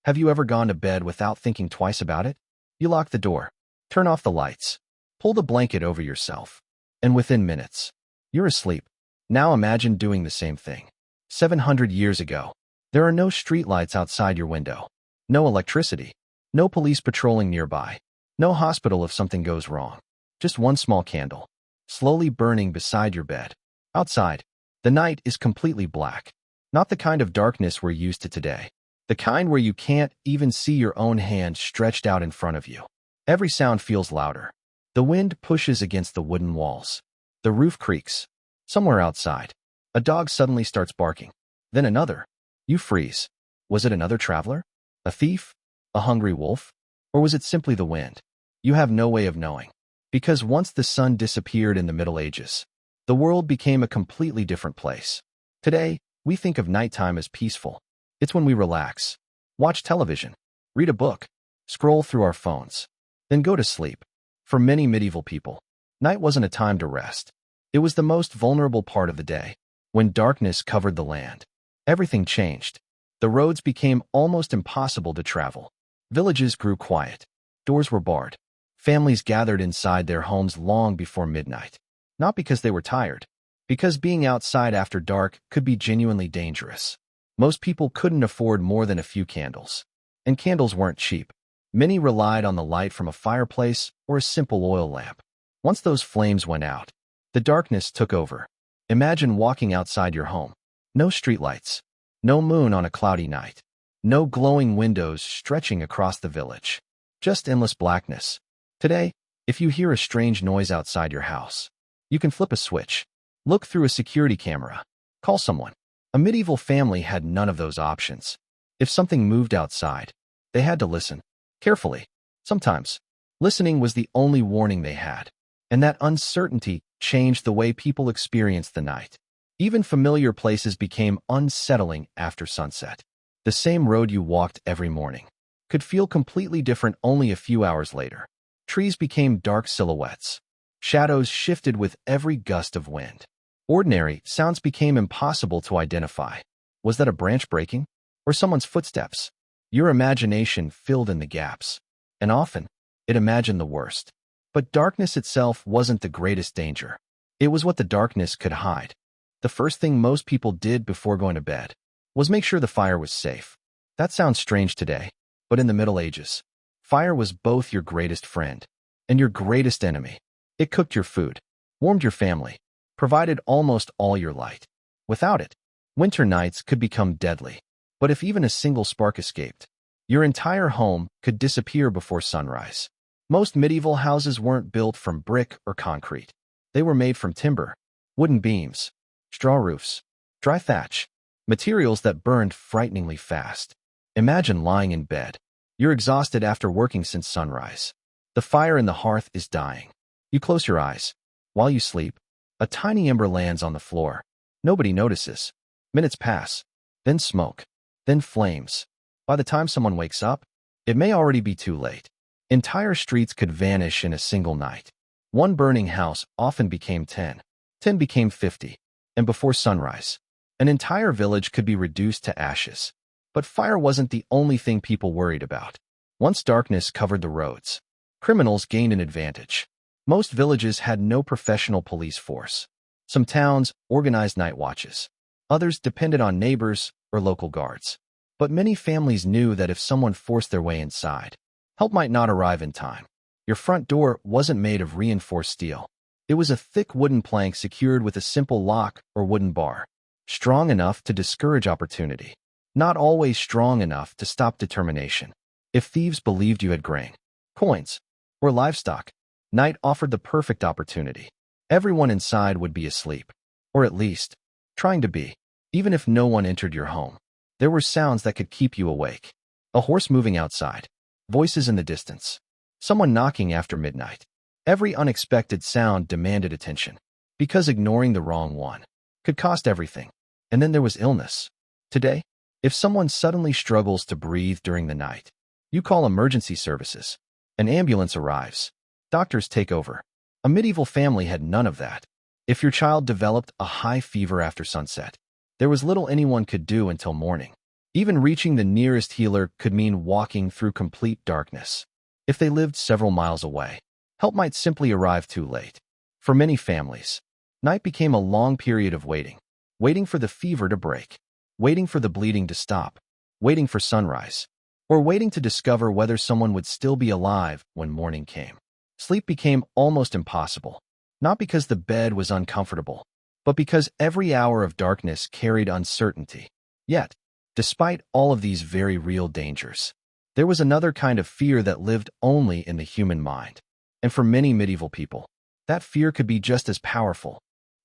Have you ever gone to bed without thinking twice about it? You lock the door, turn off the lights, pull the blanket over yourself, and within minutes, you're asleep. Now imagine doing the same thing. 700 years ago, there are no streetlights outside your window, no electricity, no police patrolling nearby, no hospital if something goes wrong. Just one small candle, slowly burning beside your bed. Outside, the night is completely black. Not the kind of darkness we're used to today. The kind where you can't even see your own hand stretched out in front of you. Every sound feels louder. The wind pushes against the wooden walls. The roof creaks. Somewhere outside, a dog suddenly starts barking. Then another. You freeze. Was it another traveler? A thief? A hungry wolf? Or was it simply the wind? You have no way of knowing. Because once the sun disappeared in the Middle Ages, the world became a completely different place. Today, we think of nighttime as peaceful. It's when we relax, watch television, read a book, scroll through our phones, then go to sleep. For many medieval people, night wasn't a time to rest. It was the most vulnerable part of the day. When darkness covered the land, everything changed. The roads became almost impossible to travel. Villages grew quiet. Doors were barred. Families gathered inside their homes long before midnight. Not because they were tired, because being outside after dark could be genuinely dangerous. Most people couldn't afford more than a few candles. And candles weren't cheap. Many relied on the light from a fireplace or a simple oil lamp. Once those flames went out, the darkness took over. Imagine walking outside your home. No streetlights. No moon on a cloudy night. No glowing windows stretching across the village. Just endless blackness. Today, if you hear a strange noise outside your house, you can flip a switch, look through a security camera, call someone. A medieval family had none of those options. If something moved outside, they had to listen. Carefully. Sometimes, listening was the only warning they had. And that uncertainty changed the way people experienced the night. Even familiar places became unsettling after sunset. The same road you walked every morning could feel completely different only a few hours later. Trees became dark silhouettes. Shadows shifted with every gust of wind. Ordinary sounds became impossible to identify. Was that a branch breaking? Or someone's footsteps? Your imagination filled in the gaps. And often, it imagined the worst. But darkness itself wasn't the greatest danger. It was what the darkness could hide. The first thing most people did before going to bed was make sure the fire was safe. That sounds strange today, but in the Middle Ages, fire was both your greatest friend and your greatest enemy. It cooked your food, warmed your family, provided almost all your light. Without it, winter nights could become deadly. But if even a single spark escaped, your entire home could disappear before sunrise. Most medieval houses weren't built from brick or concrete. They were made from timber, wooden beams, straw roofs, dry thatch, materials that burned frighteningly fast. Imagine lying in bed. You're exhausted after working since sunrise. The fire in the hearth is dying. You close your eyes. While you sleep, a tiny ember lands on the floor. Nobody notices. Minutes pass, then smoke, then flames. By the time someone wakes up, it may already be too late. Entire streets could vanish in a single night. One burning house often became 10. 10 became 50. And before sunrise, an entire village could be reduced to ashes. But fire wasn't the only thing people worried about. Once darkness covered the roads, criminals gained an advantage. Most villages had no professional police force. Some towns organized night watches. Others depended on neighbors or local guards. But many families knew that if someone forced their way inside, help might not arrive in time. Your front door wasn't made of reinforced steel. It was a thick wooden plank secured with a simple lock or wooden bar, strong enough to discourage opportunity, not always strong enough to stop determination. If thieves believed you had grain, coins, or livestock, night offered the perfect opportunity. Everyone inside would be asleep, or at least, trying to be. Even if no one entered your home, there were sounds that could keep you awake. A horse moving outside, voices in the distance, someone knocking after midnight. Every unexpected sound demanded attention, because ignoring the wrong one could cost everything. And then there was illness. Today, if someone suddenly struggles to breathe during the night, you call emergency services. An ambulance arrives. Doctors take over. A medieval family had none of that. If your child developed a high fever after sunset, there was little anyone could do until morning. Even reaching the nearest healer could mean walking through complete darkness. If they lived several miles away, help might simply arrive too late. For many families, night became a long period of waiting. Waiting for the fever to break, waiting for the bleeding to stop, waiting for sunrise, or waiting to discover whether someone would still be alive when morning came. Sleep became almost impossible, not because the bed was uncomfortable, but because every hour of darkness carried uncertainty. Yet, despite all of these very real dangers, there was another kind of fear that lived only in the human mind. And for many medieval people, that fear could be just as powerful.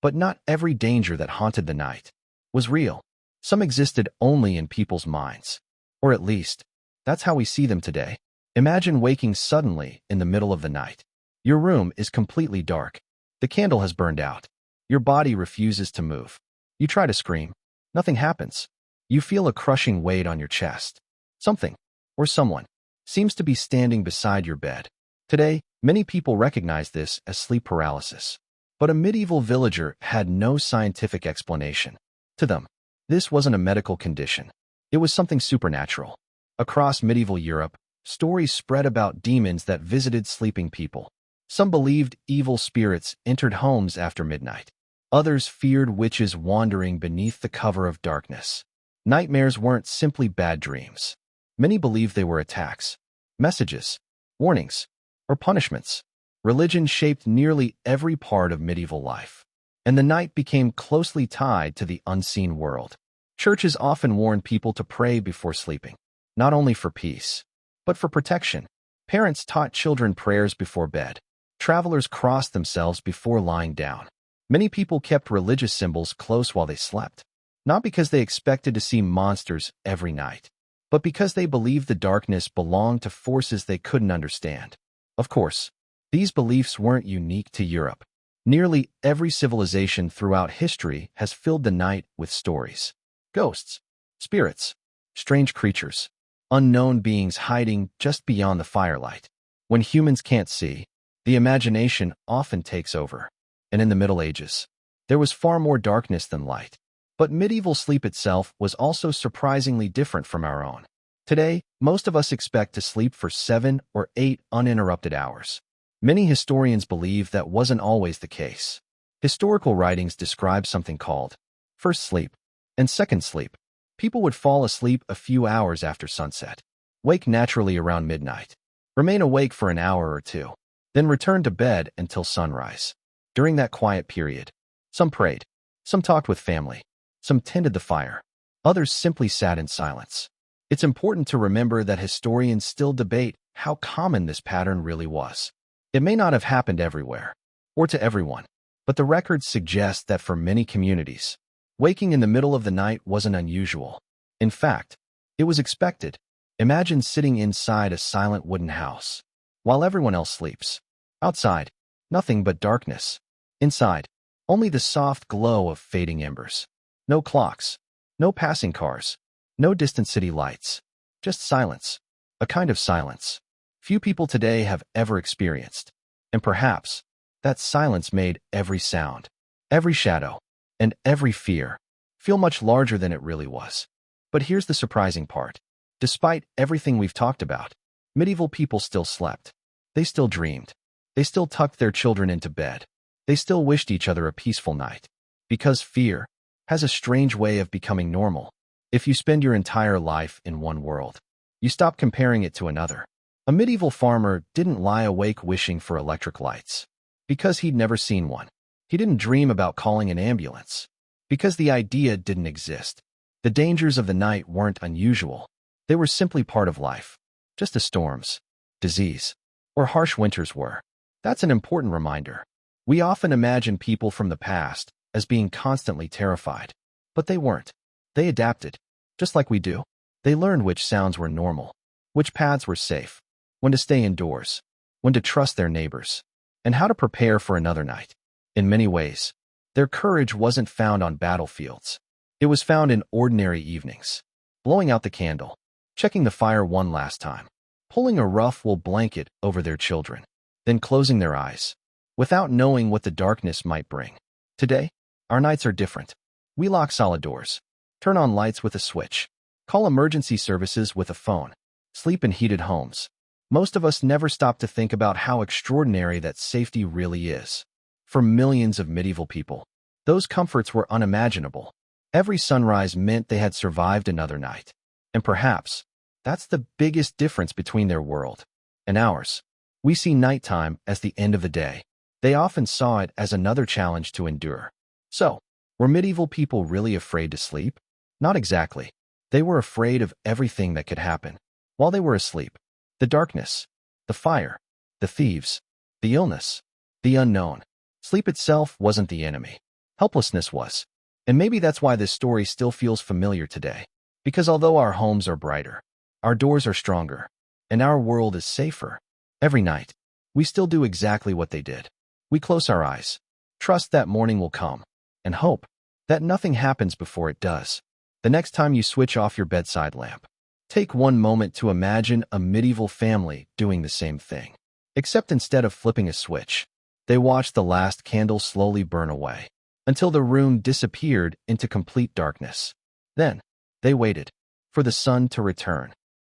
But not every danger that haunted the night was real. Some existed only in people's minds. Or at least, that's how we see them today. Imagine waking suddenly in the middle of the night. Your room is completely dark. The candle has burned out. Your body refuses to move. You try to scream. Nothing happens. You feel a crushing weight on your chest. Something, or someone, seems to be standing beside your bed. Today, many people recognize this as sleep paralysis. But a medieval villager had no scientific explanation. To them, this wasn't a medical condition. It was something supernatural. Across medieval Europe, stories spread about demons that visited sleeping people. Some believed evil spirits entered homes after midnight. Others feared witches wandering beneath the cover of darkness. Nightmares weren't simply bad dreams. Many believed they were attacks, messages, warnings, or punishments. Religion shaped nearly every part of medieval life, and the night became closely tied to the unseen world. Churches often warned people to pray before sleeping, not only for peace, but for protection. Parents taught children prayers before bed. Travelers crossed themselves before lying down. Many people kept religious symbols close while they slept, not because they expected to see monsters every night, but because they believed the darkness belonged to forces they couldn't understand. Of course, these beliefs weren't unique to Europe. Nearly every civilization throughout history has filled the night with stories. Ghosts, spirits, strange creatures, unknown beings hiding just beyond the firelight. When humans can't see, the imagination often takes over. And in the Middle Ages, there was far more darkness than light. But medieval sleep itself was also surprisingly different from our own. Today, most of us expect to sleep for 7 or 8 uninterrupted hours. Many historians believe that wasn't always the case. Historical writings describe something called first sleep and second sleep. People would fall asleep a few hours after sunset, wake naturally around midnight, remain awake for an hour or two, then return to bed until sunrise. During that quiet period, some prayed, some talked with family, some tended the fire, others simply sat in silence. It's important to remember that historians still debate how common this pattern really was. It may not have happened everywhere, or to everyone, but the records suggest that for many communities, waking in the middle of the night wasn't unusual. In fact, it was expected. Imagine sitting inside a silent wooden house, while everyone else sleeps. Outside, nothing but darkness. Inside, only the soft glow of fading embers. No clocks, no passing cars, no distant city lights. Just silence. A kind of silence few people today have ever experienced. And perhaps that silence made every sound, every shadow, and every fear feel much larger than it really was. But here's the surprising part. Despite everything we've talked about, medieval people still slept. They still dreamed. They still tucked their children into bed. They still wished each other a peaceful night. Because fear has a strange way of becoming normal. If you spend your entire life in one world, you stop comparing it to another. A medieval farmer didn't lie awake wishing for electric lights because he'd never seen one. He didn't dream about calling an ambulance because the idea didn't exist. The dangers of the night weren't unusual. They were simply part of life, just as storms, disease, or harsh winters were. That's an important reminder. We often imagine people from the past as being constantly terrified, but they weren't. They adapted, just like we do. They learned which sounds were normal, which paths were safe, when to stay indoors, when to trust their neighbors, and how to prepare for another night. In many ways, their courage wasn't found on battlefields. It was found in ordinary evenings, blowing out the candle, checking the fire one last time, pulling a rough wool blanket over their children, then closing their eyes, without knowing what the darkness might bring. Today, our nights are different. We lock solid doors, turn on lights with a switch, Call emergency services with a phone. Sleep in heated homes. Most of us never stop to think about how extraordinary that safety really is. For millions of medieval people, those comforts were unimaginable. Every sunrise meant they had survived another night. And perhaps that's the biggest difference between their world and ours. We see nighttime as the end of the day. They often saw it as another challenge to endure. So, were medieval people really afraid to sleep? Not exactly. They were afraid of everything that could happen while they were asleep. The darkness, the fire, the thieves, the illness, the unknown. Sleep itself wasn't the enemy. Helplessness was. And maybe that's why this story still feels familiar today. Because although our homes are brighter, our doors are stronger, and our world is safer, every night, we still do exactly what they did. We close our eyes, trust that morning will come, and hope that nothing happens before it does. The next time you switch off your bedside lamp, take one moment to imagine a medieval family doing the same thing. Except instead of flipping a switch, they watched the last candle slowly burn away until the room disappeared into complete darkness. Then, they waited for the sun to return.